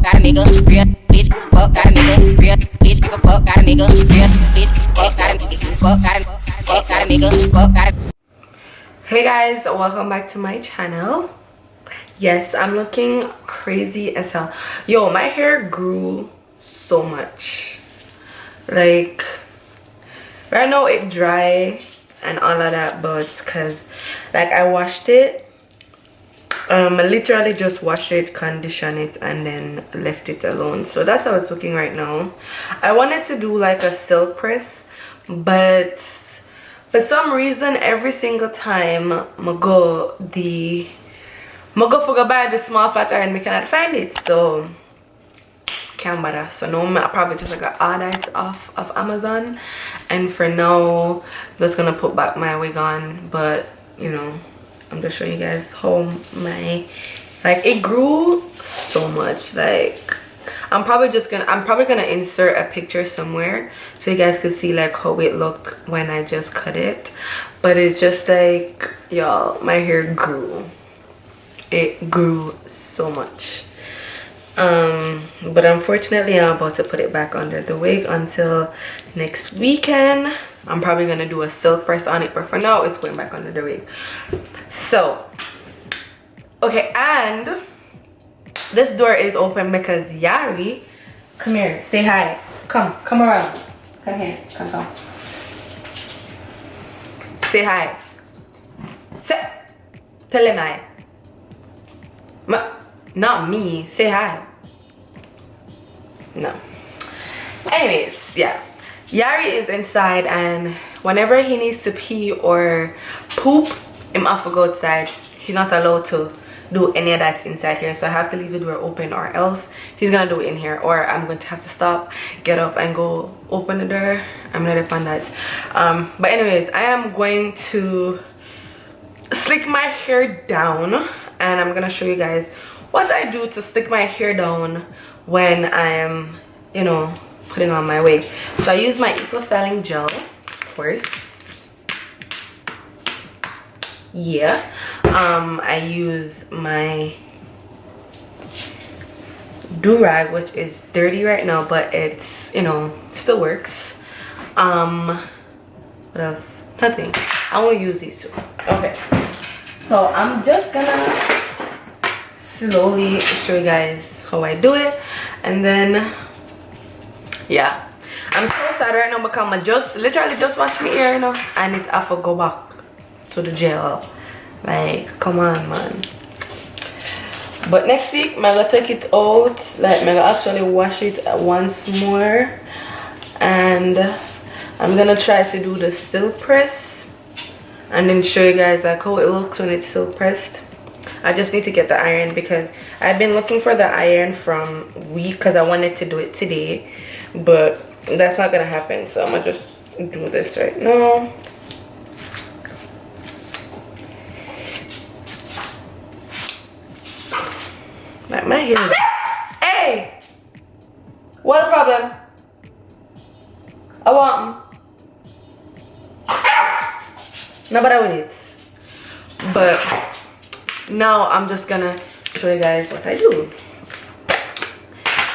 got a nigga, real bitch, fuck, got a nigga, real bitch, give a fuck, got a nigga, real bitch, fuck, got a nigga, fuck, got a fuck, got a nigga, fuck, got a. Hey guys, welcome back to my channel. Yes, I'm looking crazy as hell. Yo, my hair grew so much. Like, right now it dry and all of that, but because like I washed it. I literally just washed it, condition it, and then left it alone. So that's how it's looking right now. I wanted to do like a silk press, but for some reason every single time I go for buy the small flat iron, I cannot find it, so can't bother. So now I probably just like order it off of Amazon, and for now just gonna put back my wig on. But you know, I'm just showing you guys how my it grew so much. Like I'm probably gonna insert a picture somewhere so you guys could see like how it looked when I just cut it. But it's just like, y'all, my hair grew. It grew so much. But unfortunately I'm about to put it back under the wig until next weekend. I'm probably gonna do a silk press on it, but for now it's going back under the wig. So okay, and this door is open because Yari, come here, say hi, come around, come here, come say hi, tell him hi. Not me, say hi. No. Anyways, yeah, Yari is inside, and whenever he needs to pee or poop, him have to go outside. He's not allowed to do any of that inside here, so I have to leave the door open, or else he's gonna do it in here, or I'm going to have to stop, get up, and go open the door. I'm not upon that. But anyways, I am going to slick my hair down, and I'm gonna show you guys what I do to stick my hair down when I'm, you know, putting on my wig. So I use my Eco Styling Gel, of course. Yeah. I use my do-rag, which is dirty right now, but it's, you know, still works. What else? Nothing. I will use these two. Okay. So I'm just gonna slowly show you guys how I do it, and then yeah, I'm so sad right now because I just literally just washed my hair, you know, and it have to go back to the gel. Like, come on, man. But next week I'm gonna take it out, like I'm gonna actually wash it once more, and I'm gonna try to do the silk press and then show you guys like how it looks when it's silk pressed. I just need to get the iron because I've been looking for the iron from WIG because I wanted to do it today, but that's not gonna happen. So I'm gonna just do this right now. Like my hair. Hey! What a problem? I want nobody with it. But now I'm just gonna show you guys what I do.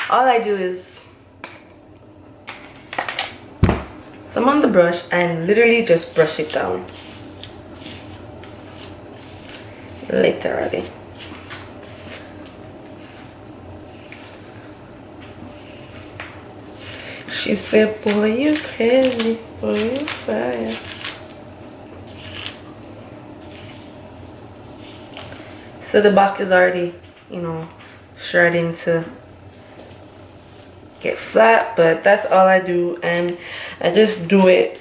All I do is summon the brush and literally just brush it down. Literally. She said, boy, you crazy, boy, you fire. So the back is already, you know, starting to get flat, but that's all I do, and I just do it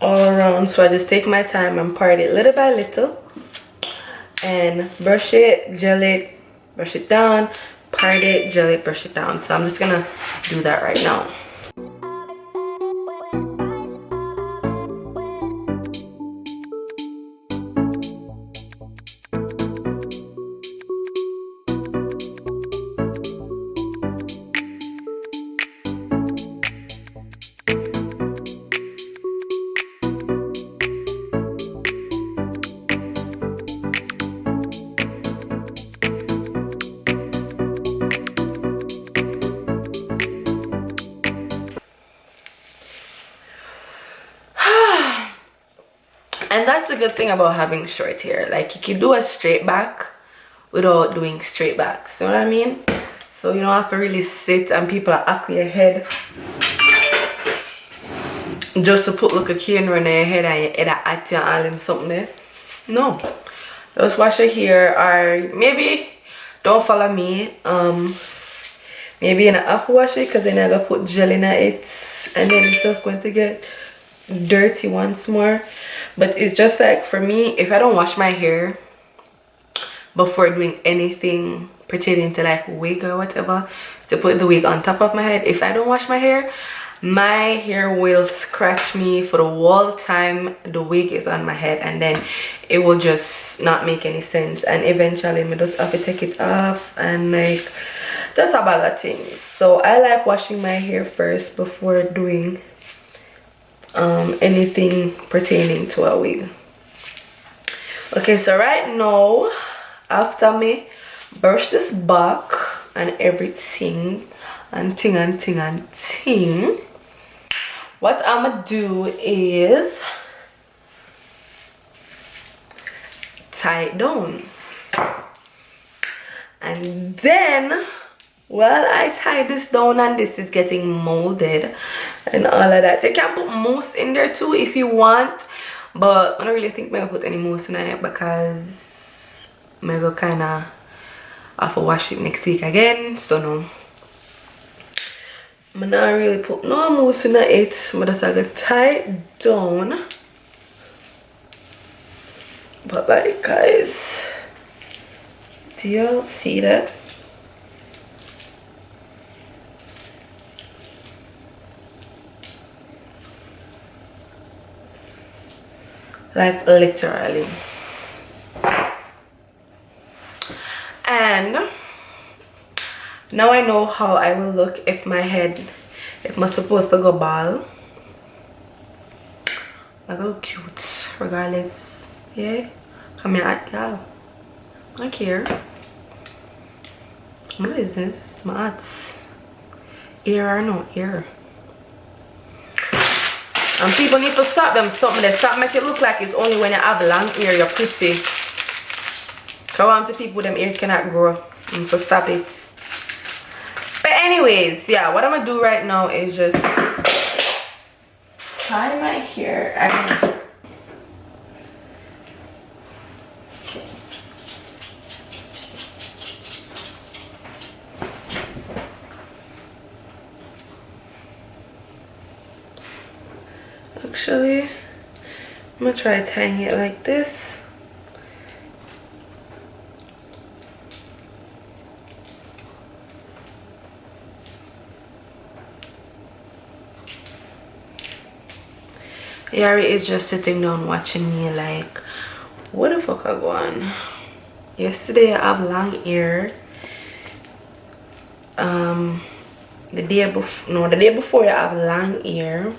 all around. So I just take my time and part it little by little and brush it, gel it, brush it down, part it, gel it, brush it down. So I'm just gonna do that right now. And that's the good thing about having short hair. Like, you can do a straight back without doing straight backs. You know what I mean? So you don't have to really sit and people are acting your head just to put like a camera in your head and your head at you all in something there. No. Just wash your hair, or maybe don't follow me. Maybe in a half wash it, because then I'm gonna put gel in it and then it's just going to get dirty once more. But it's just like, for me, if I don't wash my hair before doing anything pertaining to like wig or whatever, to put the wig on top of my head, if I don't wash my hair will scratch me for the whole time the wig is on my head, and then it will just not make any sense, and eventually I just have to take it off, and like that's a bag of things. So I like washing my hair first before doing anything pertaining to a wig. Okay, so right now, after me brush this back and everything and ting, what I'm gonna do is tie it down, and then while I tie this down and this is getting molded and all of that, you can put mousse in there too if you want, but I don't really think I'm gonna put any mousse in it because I'm gonna kind of have to wash it next week again. So no, I'm not really put no mousse in it, but just I'm gonna tie it down. But like, guys, do y'all see that? Like, literally. And now I know how I will look if my head, if I'm supposed to go bald. I look cute regardless. Yeah, come here, y'all. I don't care. What is this? My ads. Ear or no ear? And people need to stop them something. They stop make it look like it's only when you have long hair you're pretty. Come on to people them ear cannot grow. And to stop it. But anyways, yeah, what I'm gonna do right now is just tie my hair and actually I'm gonna try tying it like this. Yari is just sitting down watching me like, what the fuck I go on? Yesterday I have long hair. The day before I have long hair.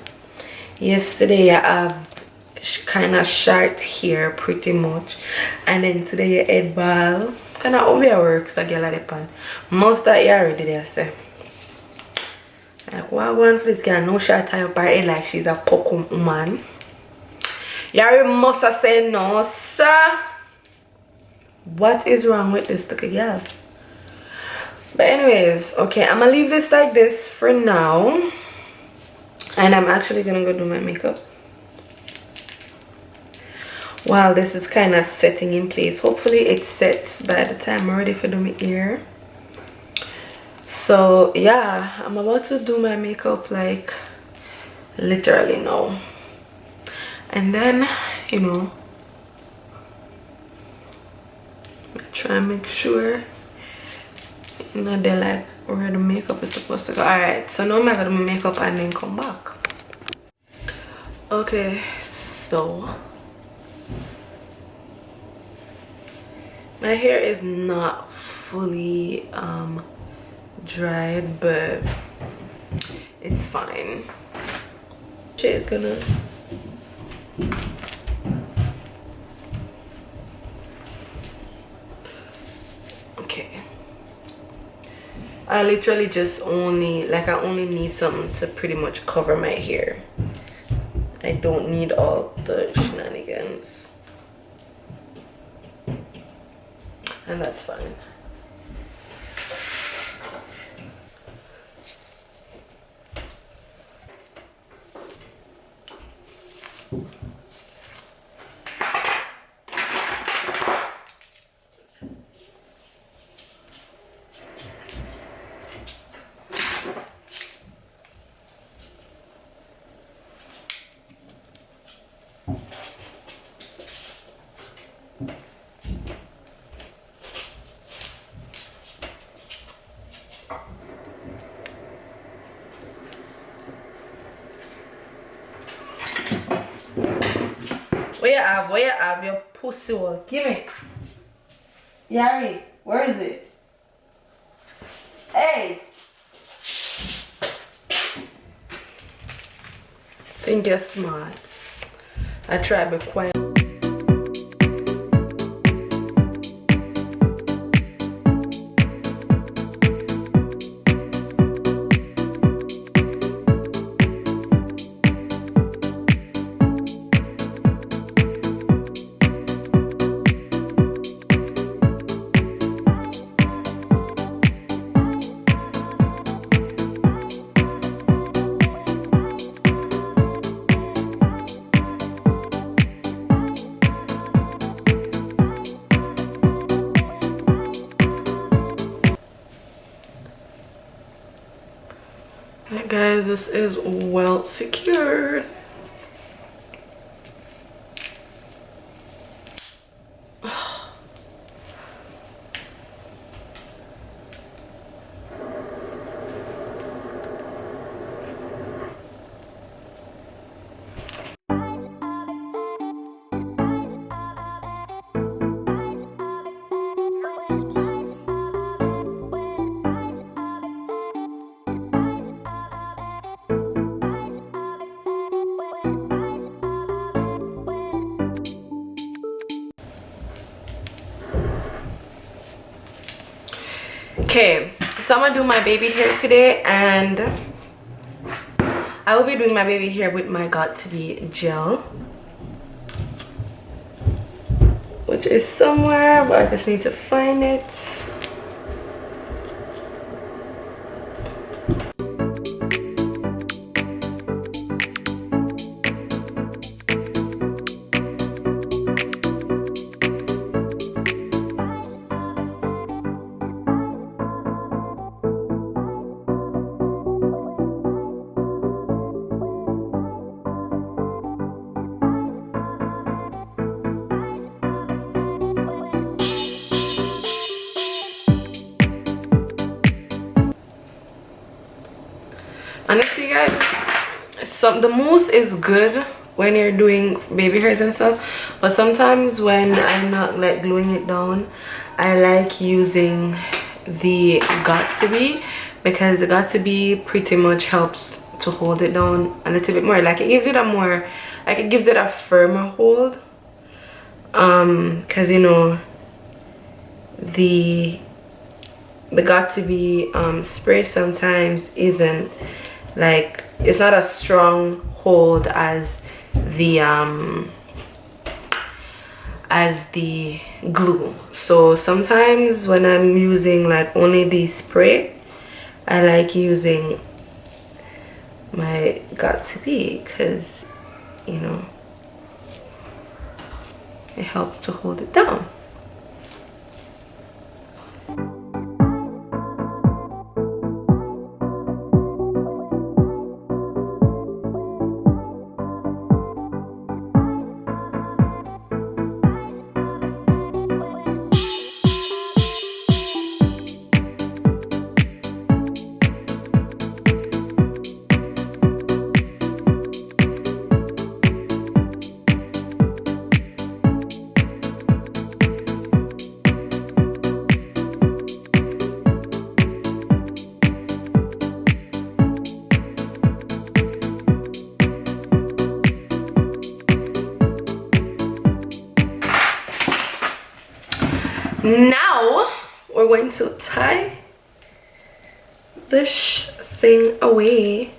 Yesterday I have kind of short hair pretty much, and then today I head ball. Kind of over here works the girl at the pan. Most of that already there, say. Like, what I want for this girl? No short tie up her head like she's a pokum woman. Yari must have said no, sir. What is wrong with this little girl? But anyways, okay, I'm gonna leave this like this for now. And I'm actually gonna go do my makeup while this is kind of setting in place. Hopefully it sets by the time I'm ready for do my hair. So yeah, I'm about to do my makeup like literally now, and then you know try and make sure you know they're like where the makeup is supposed to go. All right, so now I'm gonna do my makeup and then come back. Okay, so my hair is not fully dried, but it's fine. Shit's gonna okay. I literally just only I only need something to pretty much cover my hair. I don't need all the shenanigans, and that's fine. Where you have your pussy hole? Give me. Yari, where is it? Hey! Think you're smart. I try to be quiet. Alright guys, this is well secured. Okay, so I'm gonna do my baby hair today, and I will be doing my baby hair with my GOT2BE gel, which is somewhere, but I just need to find it. Honestly guys, the mousse is good when you're doing baby hairs and stuff, but sometimes when I'm not like gluing it down, I like using the GOT2BE, because the GOT2BE pretty much helps to hold it down a little bit more. Like it gives it a more, like it gives it a firmer hold, because you know the GOT2BE spray sometimes isn't like, it's not as strong hold as the glue. So sometimes when I'm using like only the spray, I like using my GOT2BE because, you know, it helps to hold it down. Now we're going to tie this thing away.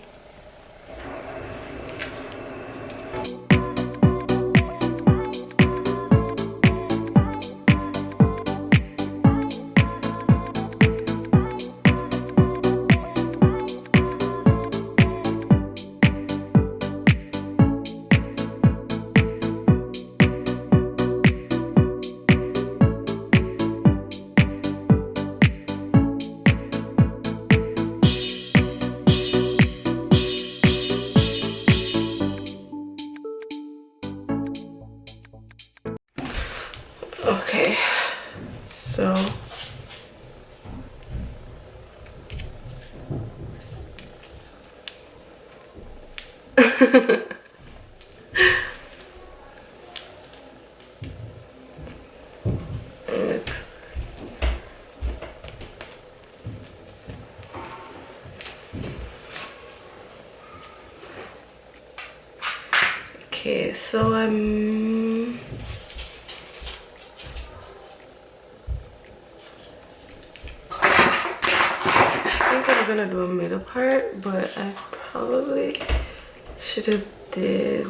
Okay, so okay, so I think I'm gonna do a middle part, but I probably should have did.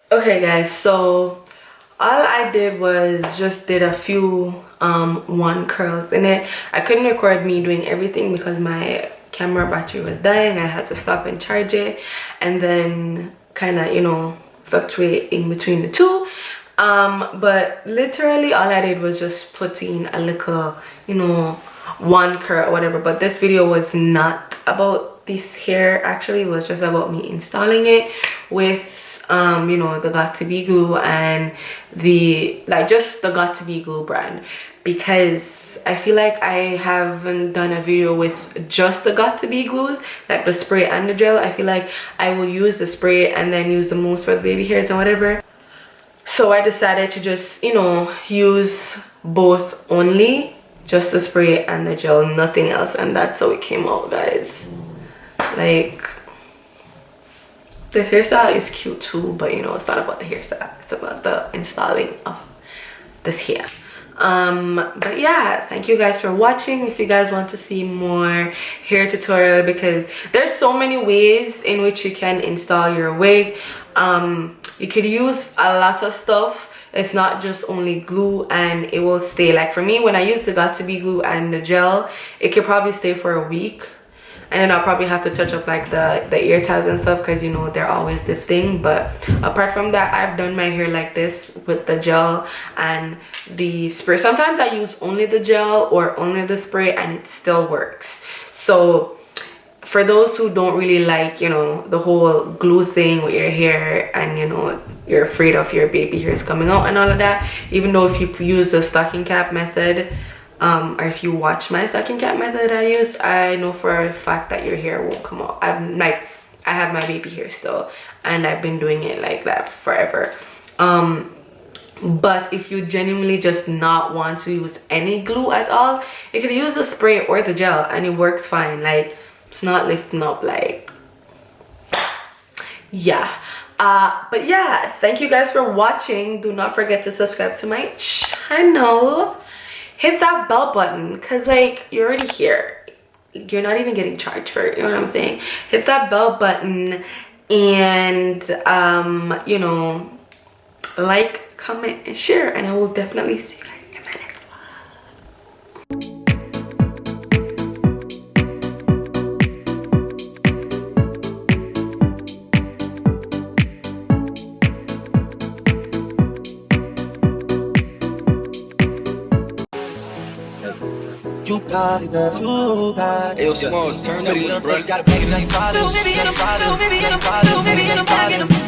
Okay guys, so all I did was just did a few one curls in it. I couldn't record me doing everything because my camera battery was dying. I had to stop and charge it and then kind of, you know, fluctuate in between the two. But literally all I did was just putting a little, you know, one curl or whatever. But this video was not about this hair. Actually, it was just about me installing it with you know, the GOT2BE glue and the just the GOT2BE glue brand, because I feel like I haven't done a video with just the GOT2BE glues, like the spray and the gel. I feel like I will use the spray and then use the mousse for the baby hairs and whatever. So I decided to just, you know, use both only, just the spray and the gel, nothing else, and that's how it came out, guys. Like, this hairstyle is cute too, but you know, it's not about the hairstyle, it's about the installing of this hair. But yeah, thank you guys for watching. If you guys want to see more hair tutorial, because there's so many ways in which you can install your wig. You could use a lot of stuff. It's not just only glue and it will stay. Like for me, when I use the GOT2BE glue and the gel, it could probably stay for a week. And then I'll probably have to touch up like the ear tabs and stuff, because you know they're always lifting. But apart from that, I've done my hair like this with the gel and the spray. Sometimes I use only the gel or only the spray and it still works. So for those who don't really like, you know, the whole glue thing with your hair, and you know, you're afraid of your baby hairs coming out and all of that, even though if you use the stocking cap method, or if you watch my stocking cap method I use, I know for a fact that your hair won't come out. I have my baby hair still, and I've been doing it like that forever. But if you genuinely just not want to use any glue at all, you can use the spray or the gel and it works fine. Like, it's not lifting up, like, yeah. But yeah, thank you guys for watching. Do not forget to subscribe to my channel. Hit that bell button, because like, you're already here. You're not even getting charged for it, you know what I'm saying? Hit that bell button and you know, like, comment, and share, and I will definitely see you guys in my next You got it, girl. You got it. Hey, Smalls, turn up, bro. You got a bag and